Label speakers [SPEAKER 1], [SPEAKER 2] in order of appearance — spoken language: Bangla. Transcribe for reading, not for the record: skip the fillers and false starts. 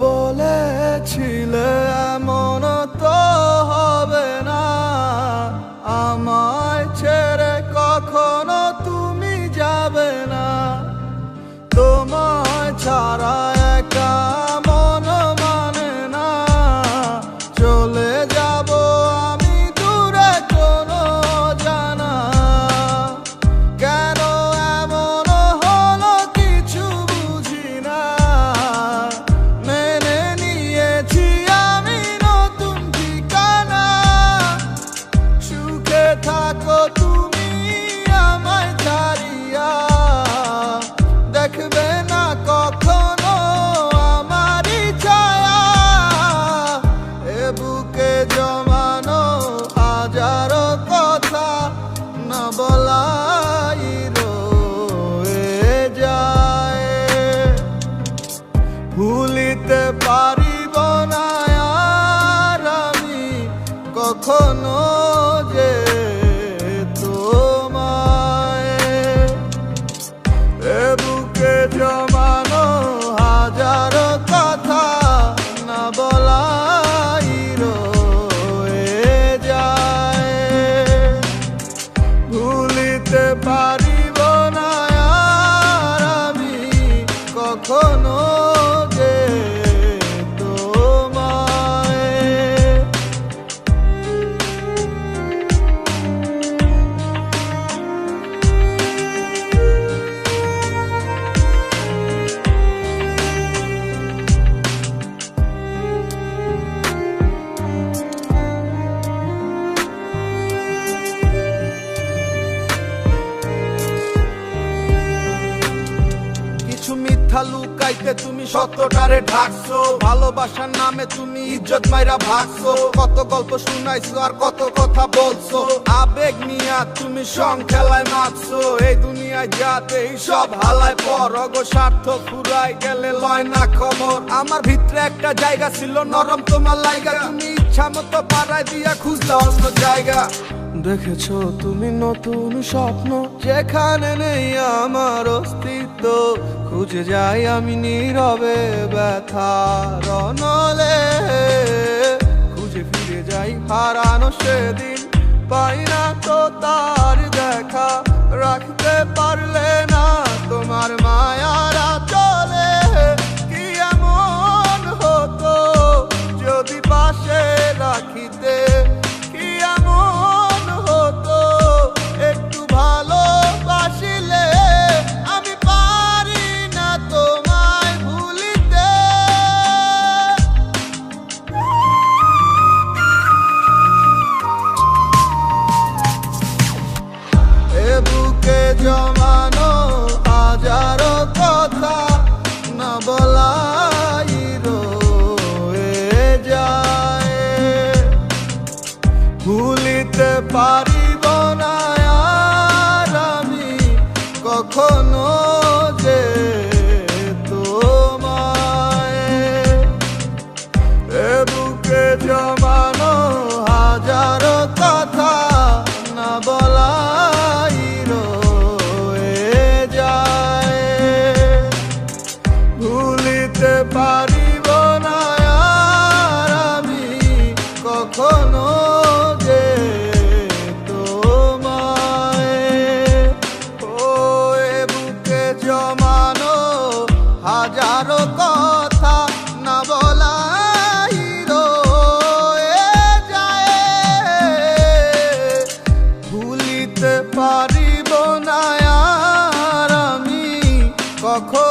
[SPEAKER 1] বলেছিলে এমন তো হবে না, আমায় ছেড়ে কখনো তুমি যাবে না। তোমায় ছাড়া একা মন মানে না, চলে যাব আমি দূরে কোনো জানা। কেন এমন হলো কিছু বুঝি না, মেনে নিয়েছি আমি নতুন ঠিকানা। সুখে থাকো তুমি আমায় ছাড়িয়া, দেখবে না কখনো আমারই ছায়া। এ বুকে জমানো হাজারো কথা না বলাই রয়ে যায়। ভুলিতে পারিব না আর আমি কখনো যে তোমায়। এ বুকে জমানো হাজারো কথা না বলাই রয়ে যায়। ভুলিতে পারিব না আর আমি কখনো যে তোমায়। কিছু মিথ্যা লুকাইতে তুমি সত্যটারে ঢাকছো, ভালোবাসার নামে তুমি ইজ্জত মাইরা ভাগছো। কত গল্প শুনাইছো আর কত কথা বলছো, আবেগ নিয়া তুমি সং খেলায় মারছো। এই দুনিয়ায় যাতে এই সব হালায় পর, অগো স্বার্থ ফুরাই গেলে লয় না খবর। আমার ভিতরে একটা জায়গা ছিল নরম তোমার লাইগা, তুমি ইচ্ছা মতো পাড়ায় দিয়া খুঁজলা অন্য জায়গা। দেখেছো তুমি নতুন স্বপ্ন, যেখানে নেই আমার অস্তিত্ব। খুঁজে যাই আমি নীরবে ব্যথার অনলে, খুঁজে ফিরে যাই হারানো সেদিন। পাই না তো তার দেখা, রাখতে পারলে না তোমার মায়ারা চলে। কি এমন হতো যদি পাশে রাখিতে, কি এমন হতো একটু ভালোবাসিলে। আমি পারি না তোমায় ভুলিতে। এ বুকে জমানো হাজারো কথা না বলাই রয়ে যায়। ভুলিতে পারিব না আর আমি কখনো যে তোমায়। এ বুকে জমানো হাজারো কথা না বলাই রয়ে যায়। ভুলিতে পারিব না আর আমি কখনো যে তোমায়। এ বুকে জমানো হাজারো কথা না বলাই রয়ে যায়। ভুলিতে পারিব না আর আমি কখনো